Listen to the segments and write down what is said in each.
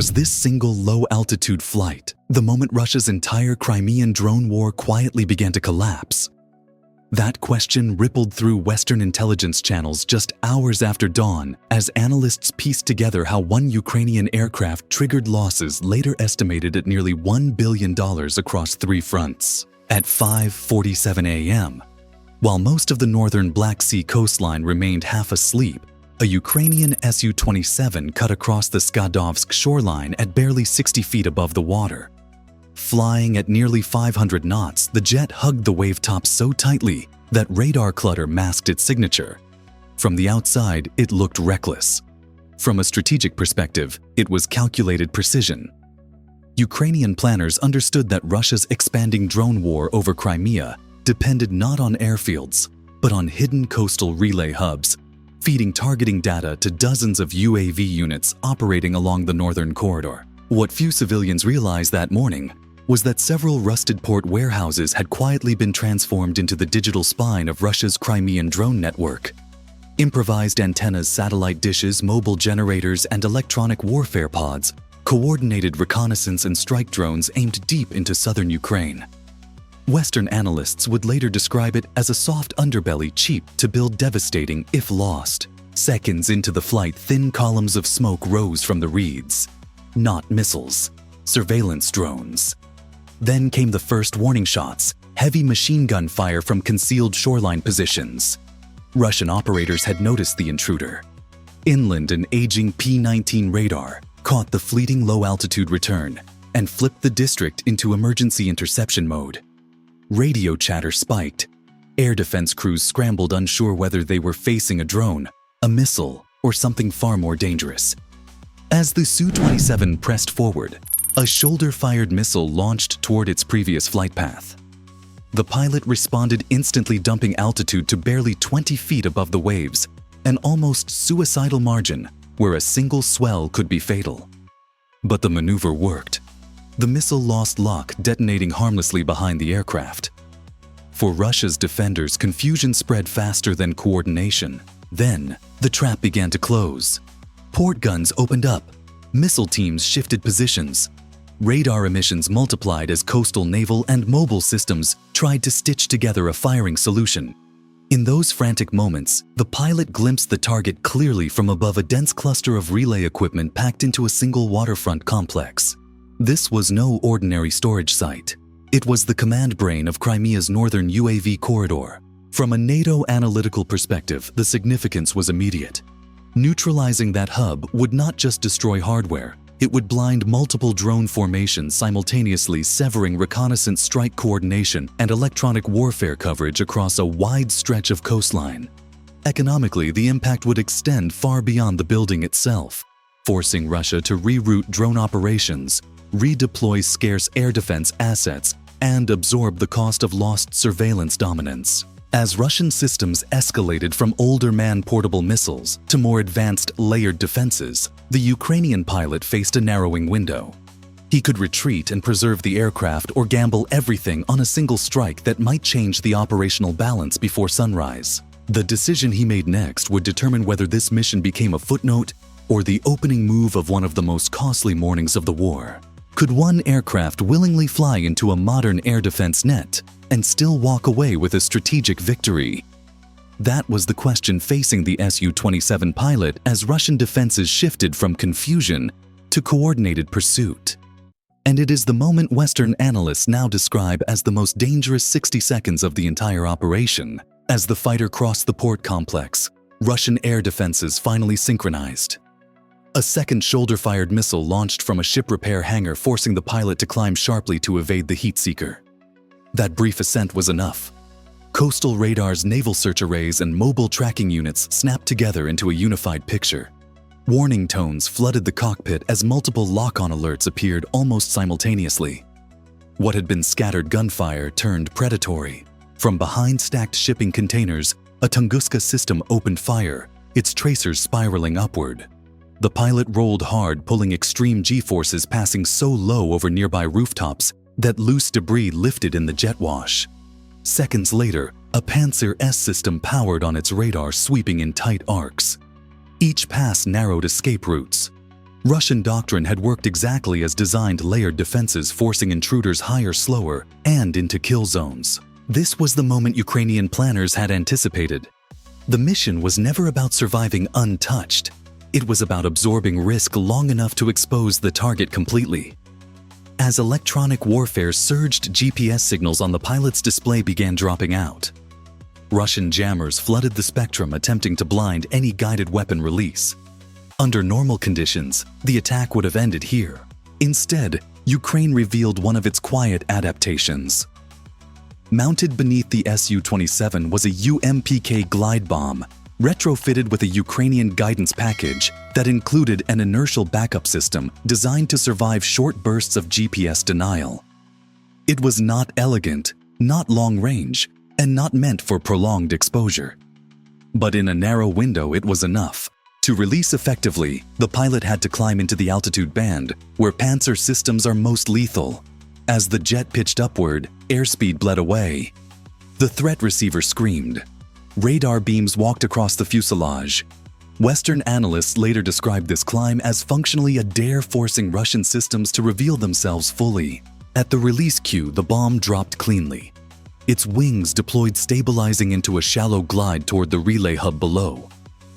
Was this single low-altitude flight the moment Russia's entire Crimean drone war quietly began to collapse? That question rippled through Western intelligence channels just hours after dawn as analysts pieced together how one Ukrainian aircraft triggered losses later estimated at nearly $1 billion across 3 fronts. At 5:47 a.m., while most of the northern Black Sea coastline remained half asleep, a Ukrainian Su-27 cut across the Skadovsk shoreline at barely 60 feet above the water. Flying at nearly 500 knots, the jet hugged the wave top so tightly that radar clutter masked its signature. From the outside, it looked reckless. From a strategic perspective, it was calculated precision. Ukrainian planners understood that Russia's expanding drone war over Crimea depended not on airfields, but on hidden coastal relay hubs, feeding targeting data to dozens of UAV units operating along the northern corridor. What few civilians realized that morning was that several rusted port warehouses had quietly been transformed into the digital spine of Russia's Crimean drone network. Improvised antennas, satellite dishes, mobile generators, and electronic warfare pods coordinated reconnaissance and strike drones aimed deep into southern Ukraine. Western analysts would later describe it as a soft underbelly cheap to build, devastating if lost. Seconds into the flight, thin columns of smoke rose from the reeds. Not missiles, surveillance drones. Then came the first warning shots, heavy machine gun fire from concealed shoreline positions. Russian operators had noticed the intruder. Inland, an aging P-19 radar caught the fleeting low-altitude return and flipped the district into emergency interception mode. Radio chatter spiked. Air defense crews scrambled, unsure whether they were facing a drone, a missile, or something far more dangerous. As the Su-27 pressed forward, a shoulder-fired missile launched toward its previous flight path. The pilot responded instantly, dumping altitude to barely 20 feet above the waves, an almost suicidal margin where a single swell could be fatal. But the maneuver worked. The missile lost lock, detonating harmlessly behind the aircraft. For Russia's defenders, confusion spread faster than coordination. Then, the trap began to close. Port guns opened up. Missile teams shifted positions. Radar emissions multiplied as coastal, naval, and mobile systems tried to stitch together a firing solution. In those frantic moments, the pilot glimpsed the target clearly from above a dense cluster of relay equipment packed into a single waterfront complex. This was no ordinary storage site. It was the command brain of Crimea's northern UAV corridor. From a NATO analytical perspective, the significance was immediate. Neutralizing that hub would not just destroy hardware, it would blind multiple drone formations simultaneously, severing reconnaissance, strike coordination, and electronic warfare coverage across a wide stretch of coastline. Economically, the impact would extend far beyond the building itself, forcing Russia to reroute drone operations, redeploy scarce air defense assets, and absorb the cost of lost surveillance dominance. As Russian systems escalated from older man-portable missiles to more advanced layered defenses, the Ukrainian pilot faced a narrowing window. He could retreat and preserve the aircraft or gamble everything on a single strike that might change the operational balance before sunrise. The decision he made next would determine whether this mission became a footnote or the opening move of one of the most costly mornings of the war. Could one aircraft willingly fly into a modern air defense net and still walk away with a strategic victory? That was the question facing the Su-27 pilot as Russian defenses shifted from confusion to coordinated pursuit. And it is the moment Western analysts now describe as the most dangerous 60 seconds of the entire operation. As the fighter crossed the port complex, Russian air defenses finally synchronized. A second shoulder-fired missile launched from a ship repair hangar, forcing the pilot to climb sharply to evade the heat seeker. That brief ascent was enough. Coastal radars, naval search arrays, and mobile tracking units snapped together into a unified picture. Warning tones flooded the cockpit as multiple lock-on alerts appeared almost simultaneously. What had been scattered gunfire turned predatory. From behind stacked shipping containers, a Tunguska system opened fire, its tracers spiraling upward. The pilot rolled hard, pulling extreme G-forces, passing so low over nearby rooftops that loose debris lifted in the jet wash. Seconds later, a Panzer S system powered on its radar, sweeping in tight arcs. Each pass narrowed escape routes. Russian doctrine had worked exactly as designed, layered defenses forcing intruders higher, slower, and into kill zones. This was the moment Ukrainian planners had anticipated. The mission was never about surviving untouched. It was about absorbing risk long enough to expose the target completely. As electronic warfare surged, GPS signals on the pilot's display began dropping out. Russian jammers flooded the spectrum, attempting to blind any guided weapon release. Under normal conditions, the attack would have ended here. Instead, Ukraine revealed one of its quiet adaptations. Mounted beneath the Su-27 was a UMPK glide bomb, retrofitted with a Ukrainian guidance package that included an inertial backup system designed to survive short bursts of GPS denial. It was not elegant, not long-range, and not meant for prolonged exposure. But in a narrow window, it was enough. To release effectively, the pilot had to climb into the altitude band, where Panzer systems are most lethal. As the jet pitched upward, airspeed bled away. The threat receiver screamed. Radar beams walked across the fuselage. Western analysts later described this climb as functionally a dare, forcing Russian systems to reveal themselves fully. At the release cue, the bomb dropped cleanly. Its wings deployed, stabilizing into a shallow glide toward the relay hub below.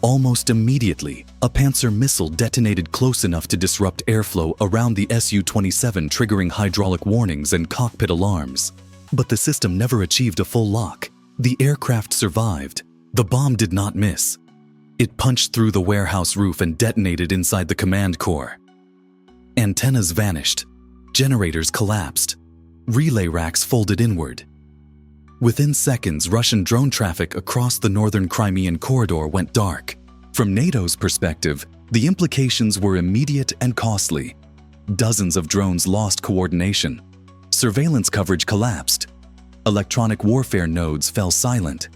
Almost immediately, a Panzer missile detonated close enough to disrupt airflow around the Su-27, triggering hydraulic warnings and cockpit alarms. But the system never achieved a full lock. The aircraft survived. The bomb did not miss. It punched through the warehouse roof and detonated inside the command core. Antennas vanished. Generators collapsed. Relay racks folded inward. Within seconds, Russian drone traffic across the northern Crimean corridor went dark. From NATO's perspective, the implications were immediate and costly. Dozens of drones lost coordination. Surveillance coverage collapsed. Electronic warfare nodes fell silent.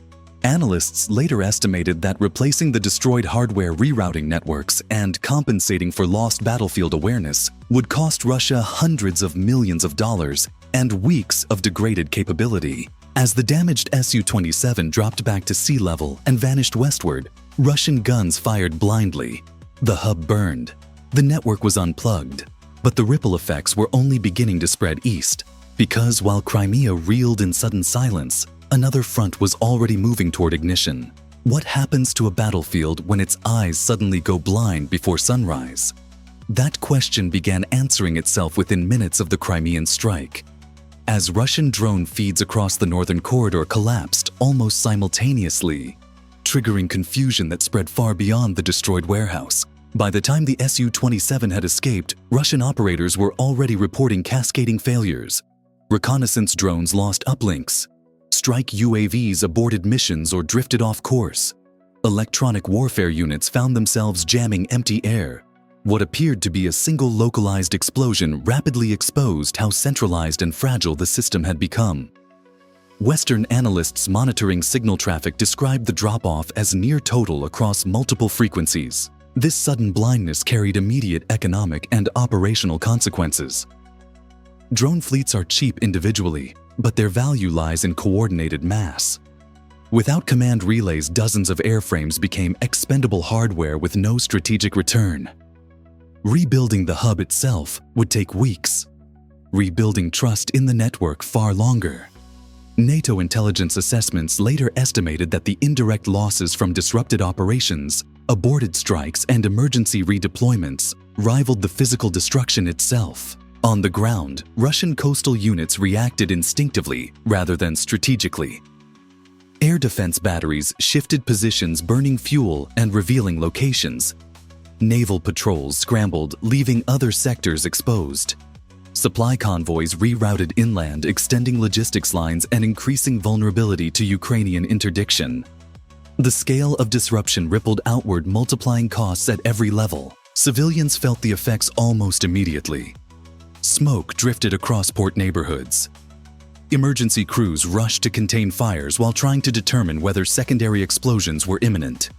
Analysts later estimated that replacing the destroyed hardware rerouting networks and compensating for lost battlefield awareness would cost Russia hundreds of millions of dollars and weeks of degraded capability. As the damaged Su-27 dropped back to sea level and vanished westward, Russian guns fired blindly. The hub burned. The network was unplugged. But the ripple effects were only beginning to spread east, because while Crimea reeled in sudden silence, another front was already moving toward ignition. What happens to a battlefield when its eyes suddenly go blind before sunrise? That question began answering itself within minutes of the Crimean strike. As Russian drone feeds across the northern corridor collapsed almost simultaneously, triggering confusion that spread far beyond the destroyed warehouse. By the time the Su-27 had escaped, Russian operators were already reporting cascading failures. Reconnaissance drones lost uplinks. Strike UAVs aborted missions or drifted off course. Electronic warfare units found themselves jamming empty air. What appeared to be a single localized explosion rapidly exposed how centralized and fragile the system had become. Western analysts monitoring signal traffic described the drop-off as near total across multiple frequencies. This sudden blindness carried immediate economic and operational consequences. Drone fleets are cheap individually, but their value lies in coordinated mass. Without command relays, dozens of airframes became expendable hardware with no strategic return. Rebuilding the hub itself would take weeks. Rebuilding trust in the network far longer. NATO intelligence assessments later estimated that the indirect losses from disrupted operations, aborted strikes, and emergency redeployments rivaled the physical destruction itself. On the ground, Russian coastal units reacted instinctively rather than strategically. Air defense batteries shifted positions, burning fuel and revealing locations. Naval patrols scrambled, leaving other sectors exposed. Supply convoys rerouted inland, extending logistics lines and increasing vulnerability to Ukrainian interdiction. The scale of disruption rippled outward, multiplying costs at every level. Civilians felt the effects almost immediately. Smoke drifted across port neighborhoods. Emergency crews rushed to contain fires while trying to determine whether secondary explosions were imminent.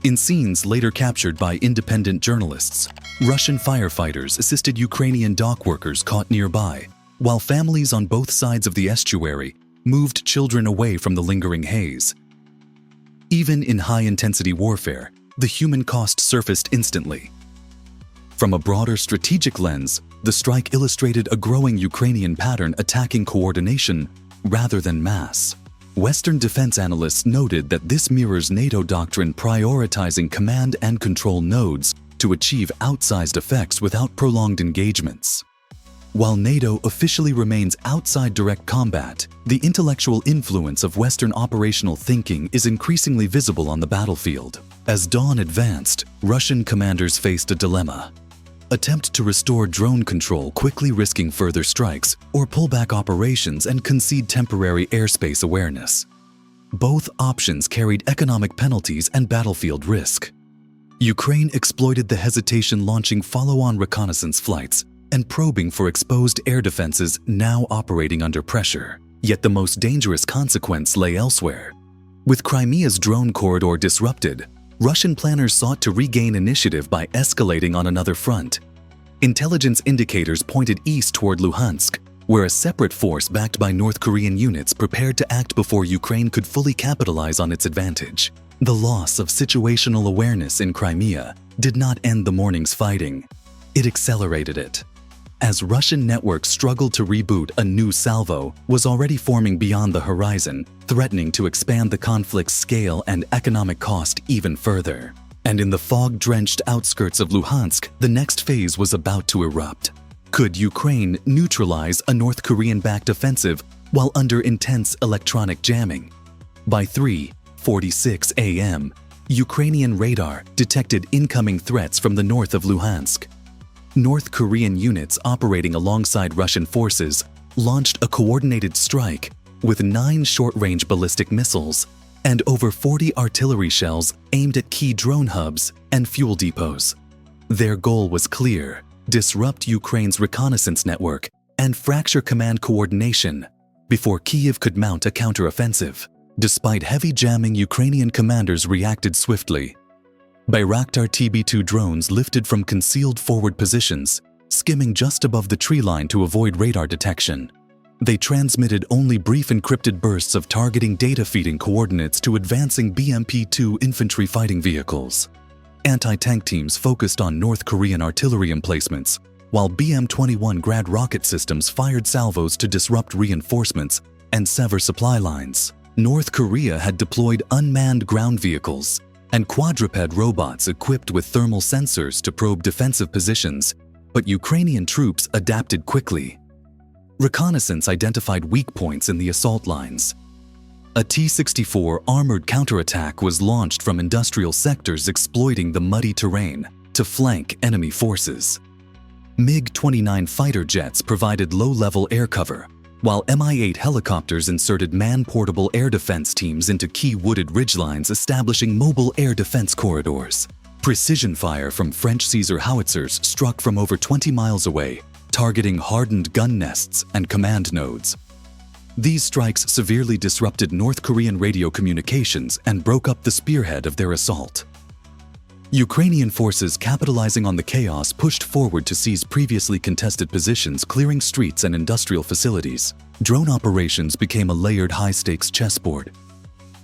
In scenes later captured by independent journalists, Russian firefighters assisted Ukrainian dock workers caught nearby, while families on both sides of the estuary moved children away from the lingering haze. Even in high-intensity warfare, the human cost surfaced instantly. From a broader strategic lens, the strike illustrated a growing Ukrainian pattern attacking coordination rather than mass. Western defense analysts noted that this mirrors NATO doctrine prioritizing command and control nodes to achieve outsized effects without prolonged engagements. While NATO officially remains outside direct combat, the intellectual influence of Western operational thinking is increasingly visible on the battlefield. As dawn advanced, Russian commanders faced a dilemma. Attempt to restore drone control, quickly risking further strikes, or pull back operations and concede temporary airspace awareness. Both options carried economic penalties and battlefield risk. Ukraine exploited the hesitation, launching follow-on reconnaissance flights and probing for exposed air defenses now operating under pressure. Yet the most dangerous consequence lay elsewhere. With Crimea's drone corridor disrupted, Russian planners sought to regain initiative by escalating on another front. Intelligence indicators pointed east toward Luhansk, where a separate force backed by North Korean units prepared to act before Ukraine could fully capitalize on its advantage. The loss of situational awareness in Crimea did not end the morning's fighting. It accelerated it. As Russian networks struggled to reboot, a new salvo was already forming beyond the horizon, threatening to expand the conflict's scale and economic cost even further. And in the fog-drenched outskirts of Luhansk, the next phase was about to erupt. Could Ukraine neutralize a North Korean-backed offensive while under intense electronic jamming? By 3:46 a.m., Ukrainian radar detected incoming threats from the north of Luhansk. North Korean units operating alongside Russian forces launched a coordinated strike with 9 short-range ballistic missiles and over 40 artillery shells aimed at key drone hubs and fuel depots. Their goal was clear: disrupt Ukraine's reconnaissance network and fracture command coordination before Kyiv could mount a counteroffensive. Despite heavy jamming, Ukrainian commanders reacted swiftly. Bayraktar TB2 drones lifted from concealed forward positions, skimming just above the tree line to avoid radar detection. They transmitted only brief encrypted bursts of targeting data, feeding coordinates to advancing BMP-2 infantry fighting vehicles. Anti-tank teams focused on North Korean artillery emplacements, while BM-21 Grad rocket systems fired salvos to disrupt reinforcements and sever supply lines. North Korea had deployed unmanned ground vehicles and quadruped robots equipped with thermal sensors to probe defensive positions, but Ukrainian troops adapted quickly. Reconnaissance identified weak points in the assault lines. A T-64 armored counterattack was launched from industrial sectors, exploiting the muddy terrain to flank enemy forces. MiG-29 fighter jets provided low-level air cover, while Mi-8 helicopters inserted man-portable air defense teams into key wooded ridgelines, establishing mobile air defense corridors. Precision fire from French Caesar howitzers struck from over 20 miles away, targeting hardened gun nests and command nodes. These strikes severely disrupted North Korean radio communications and broke up the spearhead of their assault. Ukrainian forces, capitalizing on the chaos, pushed forward to seize previously contested positions, clearing streets and industrial facilities. Drone operations became a layered high-stakes chessboard.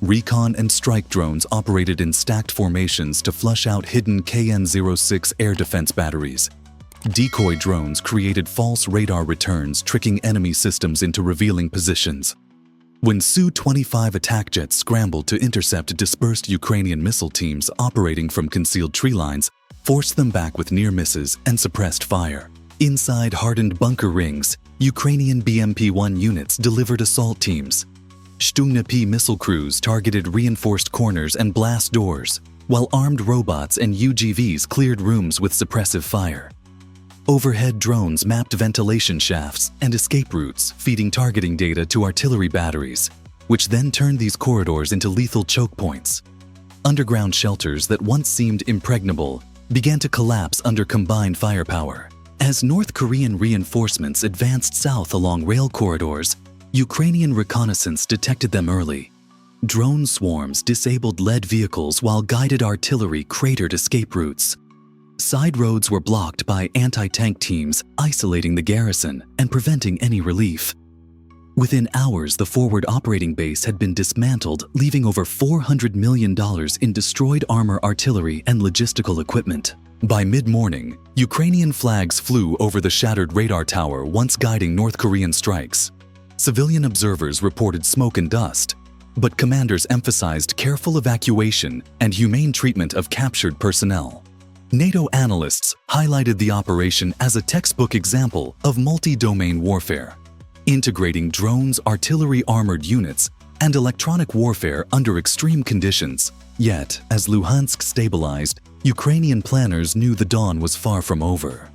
Recon and strike drones operated in stacked formations to flush out hidden KN-06 air defense batteries. Decoy drones created false radar returns, tricking enemy systems into revealing positions. When Su-25 attack jets scrambled to intercept dispersed Ukrainian missile teams operating from concealed tree lines, forced them back with near misses and suppressed fire. Inside hardened bunker rings, Ukrainian BMP-1 units delivered assault teams. Shtunga P missile crews targeted reinforced corners and blast doors, while armed robots and UGVs cleared rooms with suppressive fire. Overhead drones mapped ventilation shafts and escape routes, feeding targeting data to artillery batteries, which then turned these corridors into lethal choke points. Underground shelters that once seemed impregnable began to collapse under combined firepower. As North Korean reinforcements advanced south along rail corridors, Ukrainian reconnaissance detected them early. Drone swarms disabled lead vehicles while guided artillery cratered escape routes. Side roads were blocked by anti-tank teams, isolating the garrison and preventing any relief. Within hours, the forward operating base had been dismantled, leaving over $400 million in destroyed armor, artillery, and logistical equipment. By mid-morning, Ukrainian flags flew over the shattered radar tower once guiding North Korean strikes. Civilian observers reported smoke and dust, but commanders emphasized careful evacuation and humane treatment of captured personnel. NATO analysts highlighted the operation as a textbook example of multi-domain warfare, integrating drones, artillery, armored units, and electronic warfare under extreme conditions. Yet, as Luhansk stabilized, Ukrainian planners knew the dawn was far from over.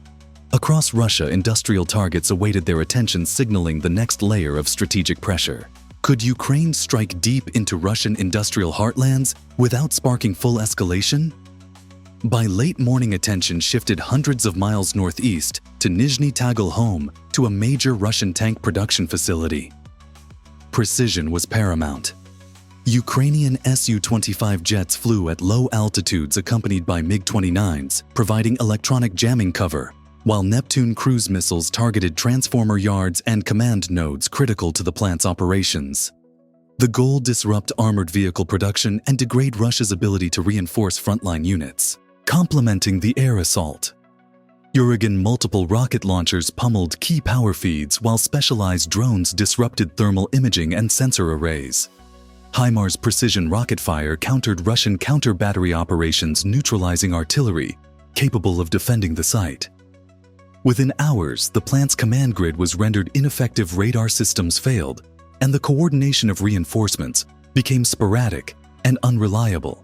Across Russia, industrial targets awaited their attention, signaling the next layer of strategic pressure. Could Ukraine strike deep into Russian industrial heartlands without sparking full escalation? By late morning, attention shifted hundreds of miles northeast to Nizhny Tagil, home to a major Russian tank production facility. Precision was paramount. Ukrainian Su-25 jets flew at low altitudes accompanied by MiG-29s, providing electronic jamming cover, while Neptune cruise missiles targeted transformer yards and command nodes critical to the plant's operations. The goal: disrupt armored vehicle production and degrade Russia's ability to reinforce frontline units. Complementing the air assault, Uragan multiple rocket launchers pummeled key power feeds, while specialized drones disrupted thermal imaging and sensor arrays. HIMARS precision rocket fire countered Russian counter-battery operations, neutralizing artillery capable of defending the site. Within hours, the plant's command grid was rendered ineffective, radar systems failed, and the coordination of reinforcements became sporadic and unreliable.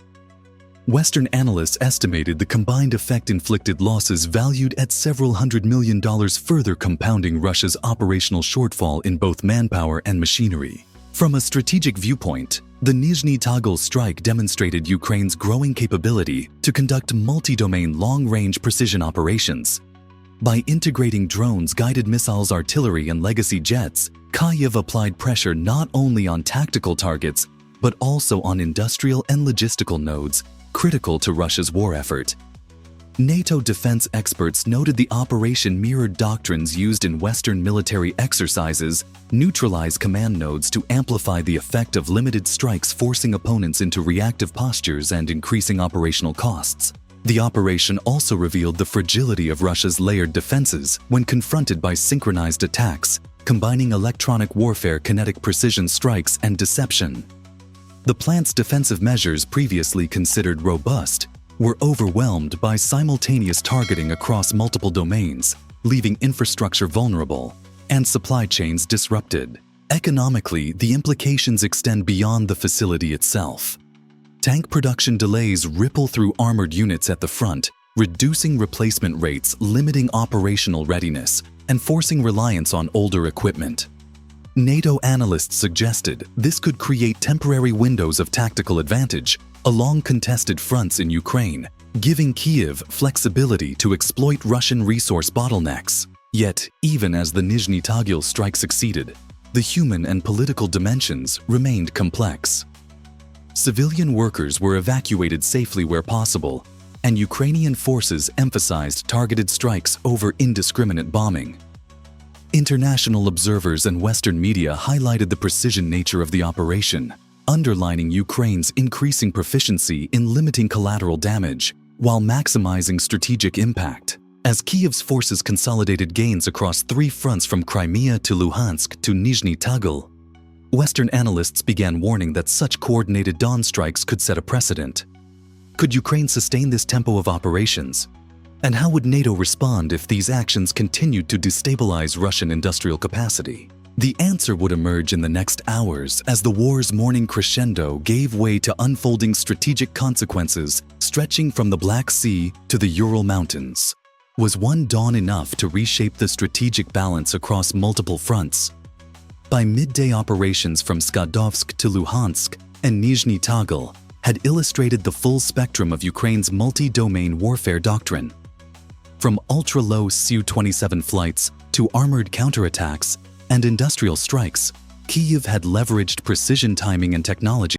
Western analysts estimated the combined effect inflicted losses valued at several $100 million, further compounding Russia's operational shortfall in both manpower and machinery. From a strategic viewpoint, the Nizhny Tagil strike demonstrated Ukraine's growing capability to conduct multi-domain long-range precision operations. By integrating drones, guided missiles, artillery, and legacy jets, Kyiv applied pressure not only on tactical targets, but also on industrial and logistical nodes critical to Russia's war effort. NATO defense experts noted the operation mirrored doctrines used in Western military exercises, neutralize command nodes to amplify the effect of limited strikes, forcing opponents into reactive postures and increasing operational costs. The operation also revealed the fragility of Russia's layered defenses when confronted by synchronized attacks, combining electronic warfare, kinetic precision strikes, and deception. The plant's defensive measures, previously considered robust, were overwhelmed by simultaneous targeting across multiple domains, leaving infrastructure vulnerable and supply chains disrupted. Economically, the implications extend beyond the facility itself. Tank production delays ripple through armored units at the front, reducing replacement rates, limiting operational readiness, and forcing reliance on older equipment. NATO analysts suggested this could create temporary windows of tactical advantage along contested fronts in Ukraine, giving Kyiv flexibility to exploit Russian resource bottlenecks. Yet, even as the Nizhny Tagil strike succeeded, the human and political dimensions remained complex. Civilian workers were evacuated safely where possible, and Ukrainian forces emphasized targeted strikes over indiscriminate bombing. International observers and Western media highlighted the precision nature of the operation, underlining Ukraine's increasing proficiency in limiting collateral damage while maximizing strategic impact. As Kyiv's forces consolidated gains across 3 fronts from Crimea to Luhansk to Nizhny Tagil, Western analysts began warning that such coordinated dawn strikes could set a precedent. Could Ukraine sustain this tempo of operations? And how would NATO respond if these actions continued to destabilize Russian industrial capacity? The answer would emerge in the next hours as the war's morning crescendo gave way to unfolding strategic consequences stretching from the Black Sea to the Ural Mountains. Was one dawn enough to reshape the strategic balance across multiple fronts? By midday, operations from Skadovsk to Luhansk and Nizhny Tagil had illustrated the full spectrum of Ukraine's multi-domain warfare doctrine. From ultra-low Su-27 flights to armored counterattacks and industrial strikes, Kyiv had leveraged precision, timing, and technology